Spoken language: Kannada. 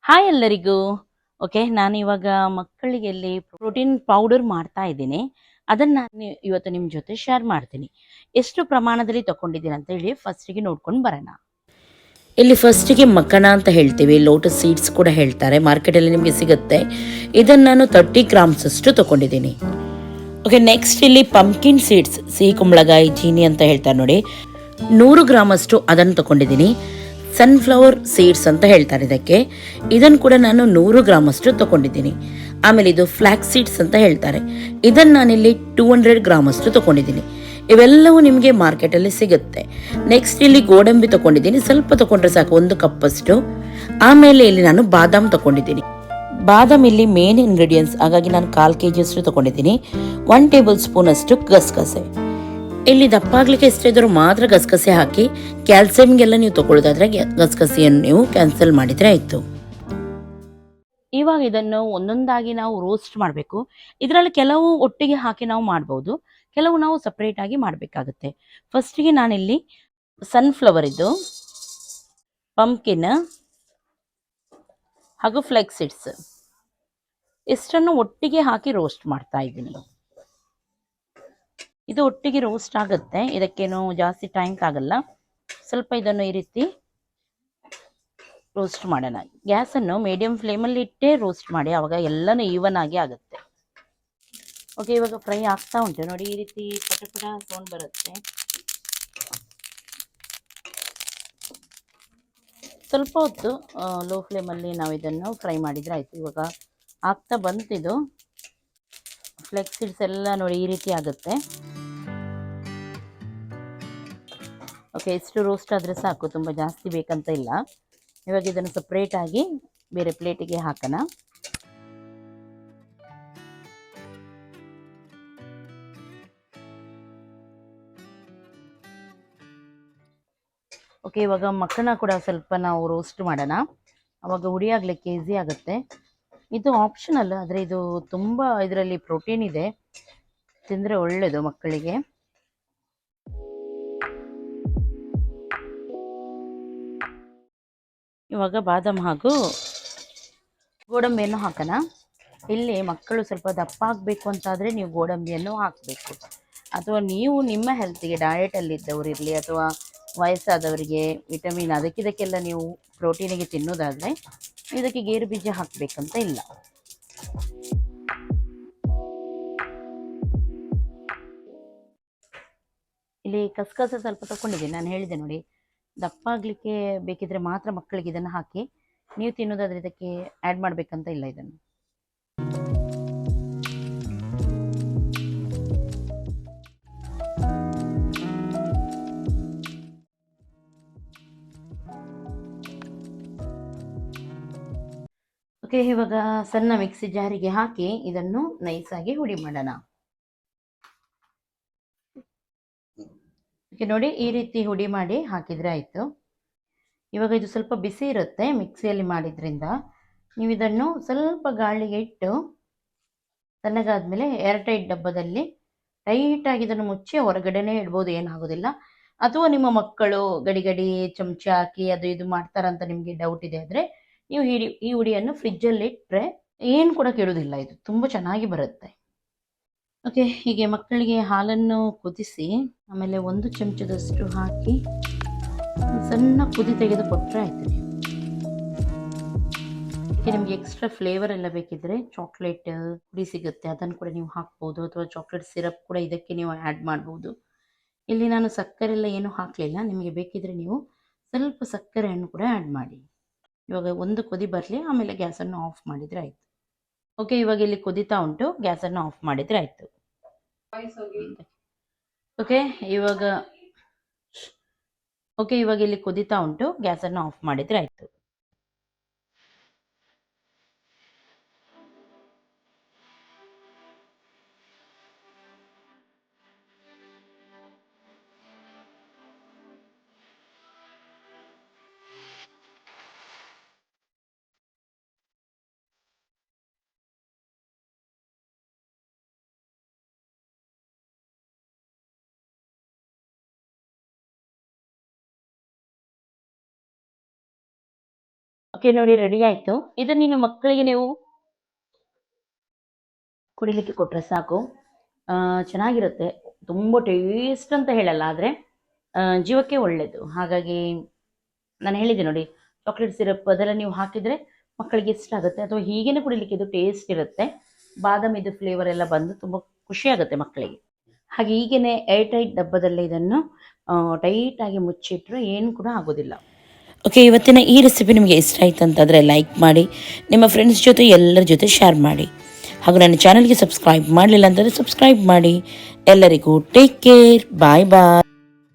ಹಾಯ್ ಎಲ್ಲರಿಗೂ. ಓಕೆ, ನಾನು ಇವಾಗ ಮಕ್ಕಳಿಗೆ ಇಲ್ಲಿ ಪ್ರೋಟೀನ್ ಪೌಡರ್ ಮಾಡ್ತಾ ಇದ್ದೀನಿ. ಅದನ್ನು ನಾನು ಇವತ್ತು ನಿಮ್ಮ ಜೊತೆ ಶೇರ್ ಮಾಡ್ತೀನಿ. ಎಷ್ಟು ಪ್ರಮಾಣದಲ್ಲಿ ತಗೊಂಡಿದ್ದೀನಿ ಅಂತ ಹೇಳಿ ಫಸ್ಟಿಗೆ ನೋಡ್ಕೊಂಡು ಬರೋಣ. ಇಲ್ಲಿ ಫಸ್ಟಿಗೆ ಮಕ್ಕಣ ಅಂತ ಹೇಳ್ತೀವಿ, ಲೋಟಸ್ ಸೀಡ್ಸ್ ಕೂಡ ಹೇಳ್ತಾರೆ, ಮಾರ್ಕೆಟಲ್ಲಿ ನಿಮಗೆ ಸಿಗುತ್ತೆ. ಇದನ್ನು ನಾನು 30 ಗ್ರಾಮ್ಸ್ ಅಷ್ಟು ತಗೊಂಡಿದ್ದೀನಿ. ಓಕೆ, ನೆಕ್ಸ್ಟ್ ಇಲ್ಲಿ ಪಂಪ್ಕಿನ್ ಸೀಡ್ಸ್, ಸಿಹಿ ಕುಂಬಳಕಾಯಿ ಚೀನಿ ಅಂತ ಹೇಳ್ತಾರೆ ನೋಡಿ, 100 ಗ್ರಾಮ್ ಅಷ್ಟು ಅದನ್ನು ತಗೊಂಡಿದ್ದೀನಿ. ಸನ್ಫ್ಲವರ್ ಸೀಡ್ಸ್ ಅಂತ ಹೇಳ್ತಾರೆ ಇದಕ್ಕೆ, ಇದನ್ನು ಕೂಡ ನಾನು 100 ಗ್ರಾಮ್ ಅಷ್ಟು ತಗೊಂಡಿದ್ದೀನಿ. ಆಮೇಲೆ ಇದು ಫ್ಲಾಕ್ಸ್ ಸೀಡ್ಸ್ ಅಂತ ಹೇಳ್ತಾರೆ, ಇದನ್ನು ನಾನಿಲ್ಲಿ 200 ಗ್ರಾಮ್ ಅಷ್ಟು ತಗೊಂಡಿದ್ದೀನಿ. ಇವೆಲ್ಲವೂ ನಿಮಗೆ ಮಾರ್ಕೆಟಲ್ಲಿ ಸಿಗುತ್ತೆ. ನೆಕ್ಸ್ಟ್ ಇಲ್ಲಿ ಗೋಡಂಬಿ ತಗೊಂಡಿದ್ದೀನಿ, ಸ್ವಲ್ಪ ತಗೊಂಡ್ರೆ ಸಾಕು, 1 ಕಪ್ ಅಷ್ಟು. ಆಮೇಲೆ ಇಲ್ಲಿ ನಾನು ಬಾದಾಮ್ ತಗೊಂಡಿದ್ದೀನಿ. ಬಾದಾಮ್ ಇಲ್ಲಿ ಮೇನ್ ಇಂಗ್ರೀಡಿಯೆಂಟ್ಸ್, ಹಾಗಾಗಿ ನಾನು 1/4 kg ಅಷ್ಟು ತಗೊಂಡಿದ್ದೀನಿ. 1 ಟೇಬಲ್ ಸ್ಪೂನ್ ಅಷ್ಟು ಗಸಗಸೆ. ಇಲ್ಲಿ ದಪ್ಪಾಗ್ಲಿಕ್ಕೆ ಎಷ್ಟಿದ್ರು ಮಾತ್ರ ಗಸಗಸೆ ಹಾಕಿ, ಕ್ಯಾಲ್ಸಿಯಂಗೆಲ್ಲ ನೀವು ತಗೊಳ್ಳೋದಾದ್ರೆ ಗಸಗಸೆಯನ್ನು ನೀವು ಕ್ಯಾನ್ಸಲ್ ಮಾಡಿದರೆ ಆಯಿತು. ಇವಾಗ ಇದನ್ನು ಒಂದೊಂದಾಗಿ ನಾವು ರೋಸ್ಟ್ ಮಾಡಬೇಕು. ಇದರಲ್ಲಿ ಕೆಲವು ಒಟ್ಟಿಗೆ ಹಾಕಿ ನಾವು ಮಾಡ್ಬೋದು, ಕೆಲವು ನಾವು ಸಪ್ರೇಟ್ ಆಗಿ ಮಾಡಬೇಕಾಗುತ್ತೆ. ಫಸ್ಟಿಗೆ ನಾನಿಲ್ಲಿ ಸನ್ಫ್ಲವರ್ ಇದು, ಪಂಪ್ಕಿನ್ ಹಾಗೂ ಫ್ಲೆಕ್ಸ್ ಸೀಡ್ಸ್ ಇಷ್ಟನ್ನು ಒಟ್ಟಿಗೆ ಹಾಕಿ ರೋಸ್ಟ್ ಮಾಡ್ತಾ ಇದ್ದೀನಿ. ಇದು ಒಟ್ಟಿಗೆ ರೋಸ್ಟ್ ಆಗುತ್ತೆ, ಇದಕ್ಕೇನು ಜಾಸ್ತಿ ಟೈಮ್ ಆಗಲ್ಲ. ಸ್ವಲ್ಪ ಇದನ್ನು ಈ ರೀತಿ ರೋಸ್ಟ್ ಮಾಡೋಣ. ಗ್ಯಾಸನ್ನು ಮೀಡಿಯಂ ಫ್ಲೇಮಲ್ಲಿ ಇಟ್ಟೇ ರೋಸ್ಟ್ ಮಾಡಿ, ಆವಾಗ ಎಲ್ಲನೂ ಈವನ್ ಆಗಿ ಆಗುತ್ತೆ. ಓಕೆ, ಇವಾಗ ಫ್ರೈ ಆಗ್ತಾ ಉಂಟು ನೋಡಿ, ಈ ರೀತಿ ಪಟ ಸೌಂಡ್ ಬರುತ್ತೆ. ಸ್ವಲ್ಪ ಹೊತ್ತು ಲೋ ಫ್ಲೇಮಲ್ಲಿ ನಾವು ಇದನ್ನು ಫ್ರೈ ಮಾಡಿದರೆ ಆಯಿತು. ಇವಾಗ ಆಗ್ತಾ ಬಂತಿದ್ದು ಫ್ಲೆಕ್ಸ್ ಸೀಡ್ಸ್ ಎಲ್ಲ ನೋಡಿ ಈ ರೀತಿ ಆಗುತ್ತೆ. ಓಕೆ, ಎಷ್ಟು ರೋಸ್ಟ್ ಆದರೆ ಸಾಕು, ತುಂಬ ಜಾಸ್ತಿ ಬೇಕಂತ ಇಲ್ಲ. ಇವಾಗ ಇದನ್ನು ಸಪ್ರೇಟ್ ಆಗಿ ಬೇರೆ ಪ್ಲೇಟಿಗೆ ಹಾಕೋಣ. ಓಕೆ, ಇವಾಗ ಮಕ್ಕಳನ್ನ ಕೂಡ ಸ್ವಲ್ಪ ನಾವು ರೋಸ್ಟ್ ಮಾಡೋಣ, ಅವಾಗ ಹುಡಿ ಆಗಲಿಕ್ಕೆ ಈಸಿ ಆಗುತ್ತೆ. ಇದು ಆಪ್ಷನಲ್, ಆದರೆ ಇದು ತುಂಬ ಇದರಲ್ಲಿ ಪ್ರೋಟೀನ್ ಇದೆ, ತಿಂದರೆ ಒಳ್ಳೆಯದು ಮಕ್ಕಳಿಗೆ. ಇವಾಗ ಬಾದಾಮ್ ಹಾಗೂ ಗೋಡಂಬಿಯನ್ನು ಹಾಕೋಣ. ಇಲ್ಲಿ ಮಕ್ಕಳು ಸ್ವಲ್ಪ ದಪ್ಪ ಆಗಬೇಕು ಅಂತಾದರೆ ನೀವು ಗೋಡಂಬಿಯನ್ನು ಹಾಕಬೇಕು, ಅಥವಾ ನೀವು ನಿಮ್ಮ ಹೆಲ್ತಿಗೆ ಡಯಟಲ್ಲಿದ್ದವರು ಇರಲಿ ಅಥವಾ ವಯಸ್ಸಾದವರಿಗೆ ವಿಟಮಿನ್ ಅದಕ್ಕಿದಕ್ಕೆಲ್ಲ ನೀವು ಪ್ರೋಟೀನಿಗೆ ತಿನ್ನೋದಾದರೆ ಇದಕ್ಕೆ ಗೇರು ಬೀಜ ಹಾಕಬೇಕಂತ ಇಲ್ಲ. ಇಲ್ಲಿ ಕಸಕಸ ಸ್ವಲ್ಪ ತಗೊಂಡಿದ್ದೀನಿ, ನಾನು ಹೇಳಿದೆ ನೋಡಿ, ದಪ್ಪ ಆಗಲಿಕ್ಕೆ ಬೇಕಿದ್ರೆ ಮಾತ್ರ ಮಕ್ಕಳಿಗೆ ಇದನ್ನು ಹಾಕಿ, ನೀವು ತಿನ್ನೋದಾದರೆ ಇದಕ್ಕೆ ಆ್ಯಡ್ ಮಾಡಬೇಕಂತ ಇಲ್ಲ ಇದನ್ನು. ಓಕೆ, ಇವಾಗ ಸಣ್ಣ ಮಿಕ್ಸಿ ಜಾರಿಗೆ ಹಾಕಿ ಇದನ್ನು ನೈಸಾಗಿ ಹುಡಿ ಮಾಡೋಣ. ಓಕೆ ನೋಡಿ, ಈ ರೀತಿ ಹುಡಿ ಮಾಡಿ ಹಾಕಿದರೆ ಆಯಿತು. ಇವಾಗ ಇದು ಸ್ವಲ್ಪ ಬಿಸಿ ಇರುತ್ತೆ, ಮಿಕ್ಸಿಯಲ್ಲಿ ಮಾಡಿದ್ರಿಂದ ನೀವು ಇದನ್ನು ಸ್ವಲ್ಪ ಗಾಳಿಗೆ ಇಟ್ಟು ತಣ್ಣಗಾದ್ಮೇಲೆ ಏರ್ಟೈಟ್ ಡಬ್ಬದಲ್ಲಿ ಟೈಟಾಗಿ ಇದನ್ನು ಮುಚ್ಚಿ ಹೊರಗಡೆನೇ ಇಡ್ಬೋದು, ಏನಾಗೋದಿಲ್ಲ. ಅಥವಾ ನಿಮ್ಮ ಮಕ್ಕಳು ಗಡಿ ಚಮಚ ಹಾಕಿ ಅದು ಇದು ಮಾಡ್ತಾರಂತ ನಿಮಗೆ ಡೌಟ್ ಇದೆ ಆದರೆ ನೀವು ಈ ಹುಡಿಯನ್ನು ಫ್ರಿಜ್ಜಲ್ಲಿ ಇಟ್ಟರೆ ಏನು ಕೂಡ ಕೆಡೋದಿಲ್ಲ, ಇದು ತುಂಬ ಚೆನ್ನಾಗಿ ಬರುತ್ತೆ. ಓಕೆ, ಹೀಗೆ ಮಕ್ಕಳಿಗೆ ಹಾಲನ್ನು ಕುದಿಸಿ ಆಮೇಲೆ 1 ಚಮಚದಷ್ಟು ಹಾಕಿ ಸಣ್ಣ ಕುದಿ ತೆಗೆದು ಕೊಟ್ಟರೆ ಆಯಿತು. ನಿಮಗೆ ಎಕ್ಸ್ಟ್ರಾ ಫ್ಲೇವರ್ ಎಲ್ಲ ಬೇಕಿದ್ರೆ ಚಾಕ್ಲೇಟ್ ಪುಡಿ ಸಿಗುತ್ತೆ, ಅದನ್ನು ಕೂಡ ನೀವು ಹಾಕ್ಬೋದು, ಅಥವಾ ಚಾಕ್ಲೇಟ್ ಸಿರಪ್ ಕೂಡ ಇದಕ್ಕೆ ನೀವು ಆ್ಯಡ್ ಮಾಡ್ಬೋದು. ಇಲ್ಲಿ ನಾನು ಸಕ್ಕರೆ ಎಲ್ಲ ಏನೂ ಹಾಕಲಿಲ್ಲ, ನಿಮಗೆ ಬೇಕಿದ್ರೆ ನೀವು ಸ್ವಲ್ಪ ಸಕ್ಕರೆಯನ್ನು ಕೂಡ ಆ್ಯಡ್ ಮಾಡಿ. ಇವಾಗ 1 ಕುದಿ ಬರಲಿ, ಆಮೇಲೆ ಗ್ಯಾಸನ್ನು ಆಫ್ ಮಾಡಿದರೆ ಆಯಿತು. ಓಕೆ, ಇವಾಗ ಇಲ್ಲಿ ಕುದೀತಾ ಉಂಟು, ಗ್ಯಾಸನ್ನು ಆಫ್ ಮಾಡಿದರೆ ಆಯಿತು. ಓಕೆ, ಇವಾಗ ಇಲ್ಲಿ ಕುದೀತಾ ಉಂಟು, ಗ್ಯಾಸನ್ನು ಆಫ್ ಮಾಡಿದರೆ ಆಯಿತು. ಓಕೆ ನೋಡಿ, ರೆಡಿ ಆಯಿತು. ಇದನ್ನು ನೀನು ಮಕ್ಕಳಿಗೆ ನೀವು ಕುಡಿಲಿಕ್ಕೆ ಕೊಟ್ಟರೆ ಸಾಕು, ಚೆನ್ನಾಗಿರುತ್ತೆ. ತುಂಬ ಟೇಸ್ಟ್ ಅಂತ ಹೇಳಲ್ಲ, ಆದರೆ ಜೀವಕ್ಕೆ ಒಳ್ಳೆಯದು. ಹಾಗಾಗಿ ನಾನು ಹೇಳಿದ್ದೆ ನೋಡಿ, ಚಾಕ್ಲೇಟ್ ಸಿರಪ್ ಅದೆಲ್ಲ ನೀವು ಹಾಕಿದರೆ ಮಕ್ಕಳಿಗೆ ಇಷ್ಟ ಆಗುತ್ತೆ. ಅಥವಾ ಹೀಗೇ ಕುಡಿಲಿಕ್ಕೆ ಇದು ಟೇಸ್ಟ್ ಇರುತ್ತೆ. ಬಾದಾಮಿದು ಫ್ಲೇವರ್ ಎಲ್ಲ ಬಂದು ತುಂಬ ಖುಷಿಯಾಗುತ್ತೆ ಮಕ್ಕಳಿಗೆ. ಹಾಗೆ ಹೀಗೇ ಏರ್ಟೈಟ್ ಡಬ್ಬದಲ್ಲಿ ಇದನ್ನು ಟೈಟಾಗಿ ಮುಚ್ಚಿಟ್ರೆ ಏನು ಕೂಡ ಆಗೋದಿಲ್ಲ. ಓಕೆ, ಇವತ್ತಿನ ಈ ರೆಸಿಪಿ ನಿಮಗೆ ಇಷ್ಟ ಆಯ್ತು ಅಂತಂದರೆ ಲೈಕ್ ಮಾಡಿ, ನಿಮ್ಮ ಫ್ರೆಂಡ್ಸ್ ಜೊತೆ ಎಲ್ಲರ ಜೊತೆ ಶೇರ್ ಮಾಡಿ. ಹಾಗೂ ನನ್ನ ಚಾನಲ್ಗೆ ಸಬ್ಸ್ಕ್ರೈಬ್ ಮಾಡಲಿಲ್ಲ ಅಂತಂದರೆ ಸಬ್ಸ್ಕ್ರೈಬ್ ಮಾಡಿ. ಎಲ್ಲರಿಗೂ ಟೇಕ್ ಕೇರ್, ಬಾಯ್ ಬಾಯ್.